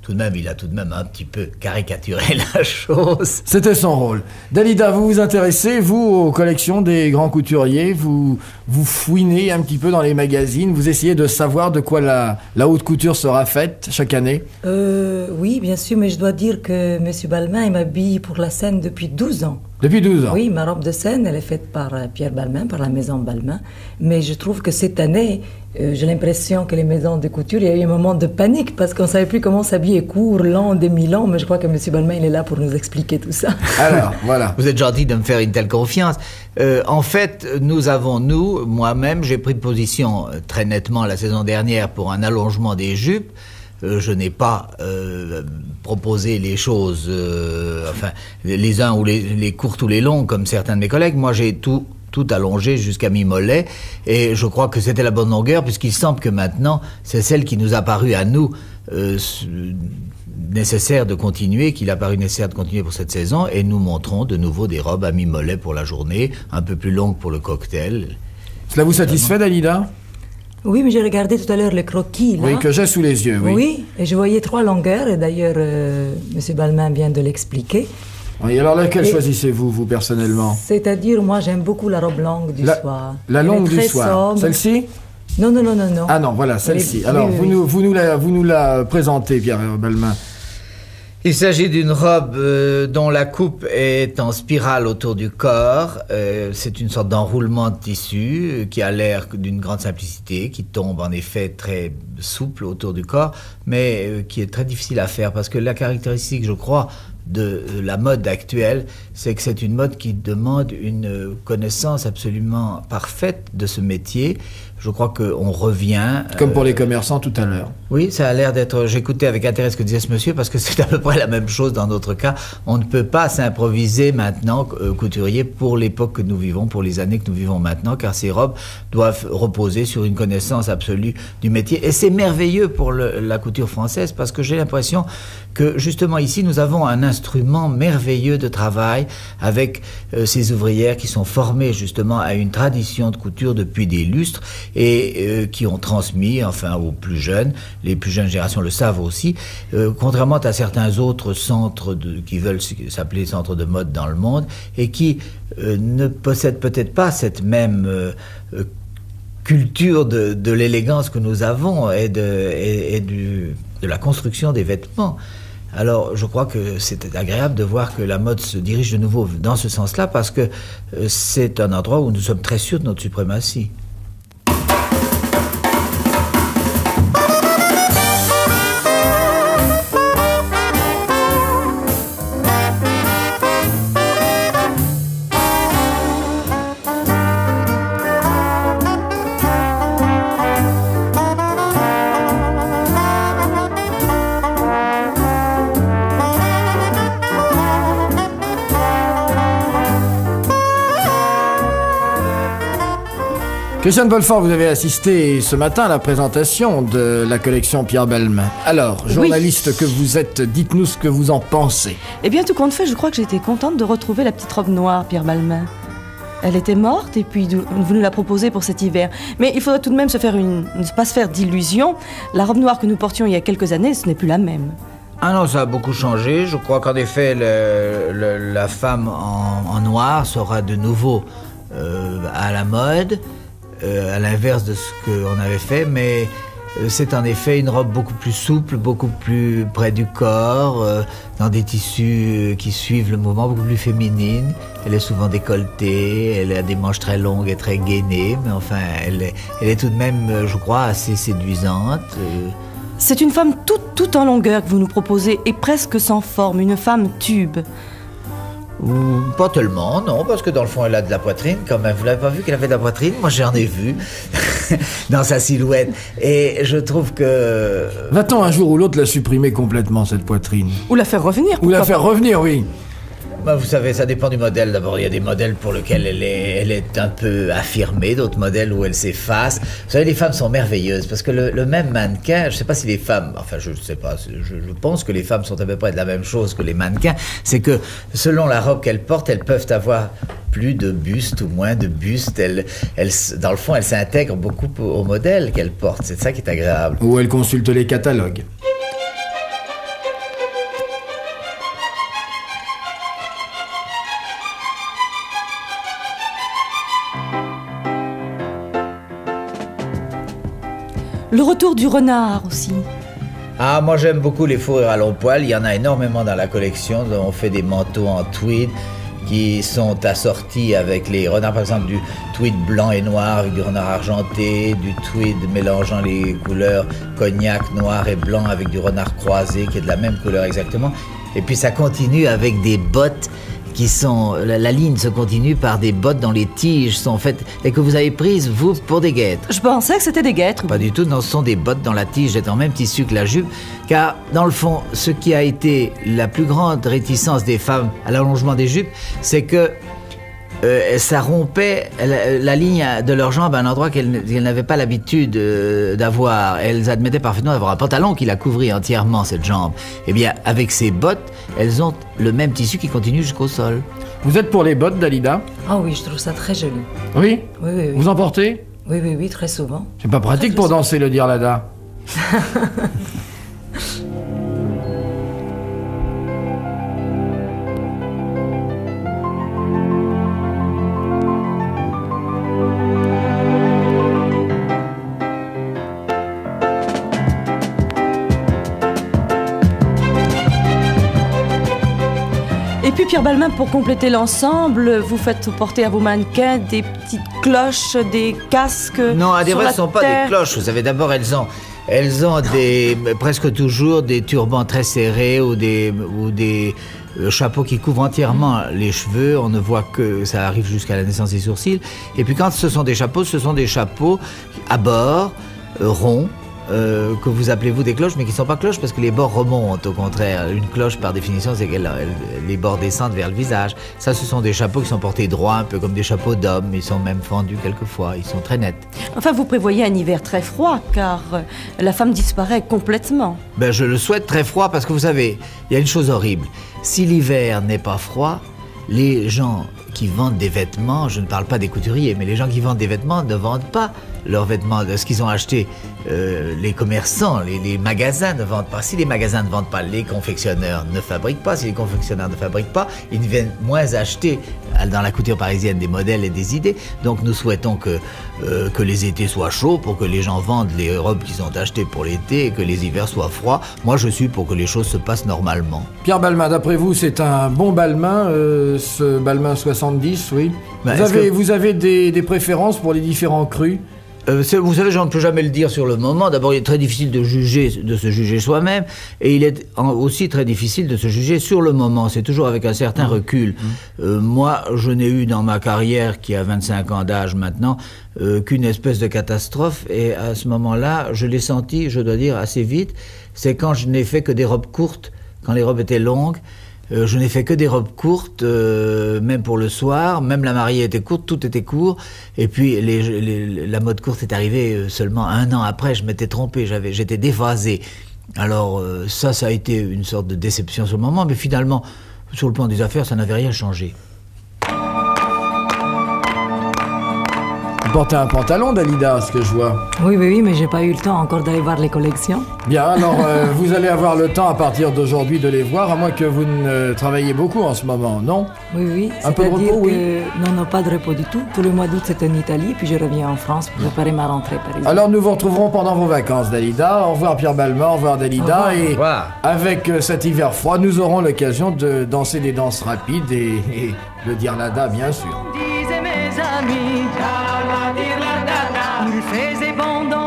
tout de même, il a tout de même un petit peu caricaturé la chose. C'était son rôle. Dalida, vous vous intéressez, vous, aux collections des grands couturiers, vous fouinez un petit peu dans les magazines, vous essayez de savoir de quoi la haute couture sera faite chaque année? Oui, bien sûr, mais je dois dire que M. Balmain, il m'habille pour la scène depuis 12 ans. Depuis 12 ans? Oui, ma robe de scène, elle est faite par Pierre Balmain, par la maison Balmain. Mais je trouve que cette année, j'ai l'impression que les maisons de couture, il y a eu un moment de panique parce qu'on ne savait plus comment s'habiller court, long, demi-long. Mais je crois que M. Balmain, il est là pour nous expliquer tout ça. Alors, voilà. Vous êtes gentil de me faire une telle confiance. En fait, moi-même, j'ai pris position très nettement la saison dernière pour un allongement des jupes. Je n'ai pas proposé les choses, les uns ou les courtes ou les longues, comme certains de mes collègues. Moi, j'ai tout allongé jusqu'à mi-mollet, et je crois que c'était la bonne longueur, puisqu'il semble que maintenant, c'est celle qui nous a paru à nous nécessaire de continuer, qu'il a paru nécessaire de continuer pour cette saison, et nous montrons de nouveau des robes à mi-mollet pour la journée, un peu plus longues pour le cocktail. Cela vous satisfait, Dalida? Oui, mais j'ai regardé tout à l'heure le croquis, là. Oui, que j'ai sous les yeux, oui. Oui, et je voyais 3 longueurs, et d'ailleurs, M. Balmain vient de l'expliquer. Oui, alors laquelle choisissez-vous, vous, personnellement? C'est-à-dire, moi, j'aime beaucoup la robe longue du soir. La longue du soir. Celle-ci? Non. Ah non, voilà, celle-ci. Alors, oui. Vous nous la présentez, Pierre Balmain. Il s'agit d'une robe dont la coupe est en spirale autour du corps. C'est une sorte d'enroulement de tissu qui a l'air d'une grande simplicité, qui tombe en effet très souple autour du corps, mais qui est très difficile à faire parce que la caractéristique, je crois, de la mode actuelle, c'est que c'est une mode qui demande une connaissance absolument parfaite de ce métier. Je crois qu'on revient... Comme pour les commerçants tout à l'heure. Oui, ça a l'air d'être... J'écoutais avec intérêt ce que disait ce monsieur, parce que c'est à peu près la même chose dans notre cas. On ne peut pas s'improviser maintenant, couturier, pour l'époque que nous vivons, pour les années que nous vivons maintenant, car ces robes doivent reposer sur une connaissance absolue du métier. Et c'est merveilleux pour la couture française, parce que j'ai l'impression que, justement, ici, nous avons un instrument merveilleux de travail avec ces ouvrières qui sont formées, justement, à une tradition de couture depuis des lustres, et qui ont transmis, aux plus jeunes, les plus jeunes générations le savent aussi, contrairement à certains autres centres qui veulent s'appeler centres de mode dans le monde, et qui ne possèdent peut-être pas cette même culture de l'élégance que nous avons et de la construction des vêtements. Alors, je crois que c'est agréable de voir que la mode se dirige de nouveau dans ce sens-là, parce que c'est un endroit où nous sommes très sûrs de notre suprématie. Christiane Wolfort, vous avez assisté ce matin à la présentation de la collection Pierre Balmain. Alors, journaliste que vous êtes, dites-nous ce que vous en pensez. Eh bien, tout compte fait, je crois que j'étais contente de retrouver la petite robe noire, Pierre Balmain. Elle était morte et puis vous nous la proposez pour cet hiver. Mais il faudrait tout de même ne pas se faire d'illusions. La robe noire que nous portions il y a quelques années, ce n'est plus la même. Ah non, ça a beaucoup changé. Je crois qu'en effet, la femme en noir sera de nouveau à la mode. À l'inverse de ce qu'on avait fait, mais c'est en effet une robe beaucoup plus souple, beaucoup plus près du corps, dans des tissus qui suivent le mouvement, beaucoup plus féminine. Elle est souvent décolletée, elle a des manches très longues et très gainées, mais enfin, elle est tout de même, je crois, assez séduisante. C'est une femme toute en longueur que vous nous proposez, et presque sans forme, une femme tube. Pas tellement, non, parce que dans le fond, elle a de la poitrine quand même. Vous l'avez pas vu qu'elle avait de la poitrine? Moi, j'en ai vu dans sa silhouette. Et je trouve que... Va-t-on un jour ou l'autre la supprimer complètement, cette poitrine? Ou la faire revenir? Ou la faire revenir, oui. Bah, vous savez, ça dépend du modèle. D'abord, il y a des modèles pour lesquels elle est un peu affirmée, d'autres modèles où elle s'efface. Vous savez, les femmes sont merveilleuses parce que le même mannequin, je sais pas si les femmes, enfin, je sais pas, je pense que les femmes sont à peu près de la même chose que les mannequins. C'est que selon la robe qu'elles portent, elles peuvent avoir plus de buste ou moins de buste. Dans le fond, elles s'intègrent beaucoup au modèle qu'elles portent. C'est ça qui est agréable. Ou elles consultent les catalogues. Le retour du renard aussi. Ah, moi j'aime beaucoup les fourrures à long poil, il y en a énormément dans la collection. On fait des manteaux en tweed qui sont assortis avec les renards, par exemple du tweed blanc et noir avec du renard argenté, du tweed mélangeant les couleurs cognac, noir et blanc avec du renard croisé qui est de la même couleur exactement. Et puis ça continue avec des bottes qui sont... La ligne se continue par des bottes dont les tiges sont faites et que vous avez prises, vous, pour des guêtres. Je pensais que c'était des guêtres. Pas du tout, non, ce sont des bottes dont la tige est en même tissu que la jupe, car dans le fond, ce qui a été la plus grande réticence des femmes à l'allongement des jupes, c'est que ça rompait la ligne de leurs jambes à un endroit qu'elles n'avaient pas l'habitude d'avoir. Elles admettaient parfaitement d'avoir un pantalon qui la couvrit entièrement, cette jambe. Eh bien, avec ces bottes, elles ont le même tissu qui continue jusqu'au sol. Vous êtes pour les bottes, Dalida? Ah oui, je trouve ça très joli. Oui? Oui, oui, oui. Vous en portez? Oui, oui, oui, très souvent. C'est pas pratique Très pour souvent. danser le dirlada. Et puis Pierre Balmain, pour compléter l'ensemble, vous faites porter à vos mannequins des petites cloches, des casques. Non, à des sur vrais, la ce ne sont pas terre. des cloches. Vous savez, d'abord, elles ont presque toujours des turbans très serrés ou des chapeaux qui couvrent entièrement les cheveux. On ne voit que ça arrive jusqu'à la naissance des sourcils. Et puis quand ce sont des chapeaux à bord, ronds, que vous appelez vous des cloches, mais qui ne sont pas cloches parce que les bords remontent. Au contraire, une cloche par définition, c'est que les bords descendent vers le visage. Ça, ce sont des chapeaux qui sont portés droits, un peu comme des chapeaux d'hommes. Ils sont même fendus quelquefois. Ils sont très nets. Enfin, vous prévoyez un hiver très froid, car la femme disparaît complètement. Ben, je le souhaite très froid parce que vous savez, il y a une chose horrible. Si l'hiver n'est pas froid, les gens qui vendent des vêtements, je ne parle pas des couturiers, mais les gens qui vendent des vêtements ne vendent pas leurs vêtements, de ce qu'ils ont acheté. Les commerçants, les magasins ne vendent pas. Si les magasins ne vendent pas, les confectionneurs ne fabriquent pas. Si les confectionneurs ne fabriquent pas, ils viennent moins acheter dans la couture parisienne des modèles et des idées. Donc nous souhaitons que les étés soient chauds pour que les gens vendent les robes qu'ils ont achetées pour l'été et que les hivers soient froids. Moi, je suis pour que les choses se passent normalement. Pierre Balmain, d'après vous, c'est un bon Balmain, ce Balmain 70, oui. Ben, Vous avez des préférences pour les différents crus? Vous savez, je ne peux jamais le dire sur le moment. D'abord, il est très difficile de se juger soi-même, et il est aussi très difficile de se juger sur le moment. C'est toujours avec un certain recul. Moi, je n'ai eu dans ma carrière, qui a 25 ans d'âge maintenant, qu'une espèce de catastrophe, et à ce moment-là, je l'ai senti, je dois dire, assez vite. C'est quand je n'ai fait que des robes courtes, quand les robes étaient longues. Je n'ai fait que des robes courtes, même pour le soir, même la mariée était courte, tout était court. Et puis la mode courte est arrivée seulement 1 an après, je m'étais trompé, j'étais déphasé. Alors ça a été une sorte de déception sur le moment, mais finalement, sur le plan des affaires, ça n'avait rien changé. Vous portez un pantalon, Dalida, ce que je vois. Oui, oui, oui, mais j'ai pas eu le temps encore d'aller voir les collections. Bien, alors vous allez avoir le temps à partir d'aujourd'hui de les voir, à moins que vous ne travaillez beaucoup en ce moment, non? Oui, oui. Un peu de C'est-à-dire repos, que non, pas de repos du tout. Tout le mois d'août, c'est en Italie, puis je reviens en France pour préparer ma rentrée, par exemple. Alors nous vous retrouverons pendant vos vacances, Dalida. Au revoir Pierre Balmain, au revoir Dalida. Au revoir. Et Au revoir. avec cet hiver froid, nous aurons l'occasion de danser des danses rapides et le dirlada, bien sûr. Disaient mes amis, il faisait bon dans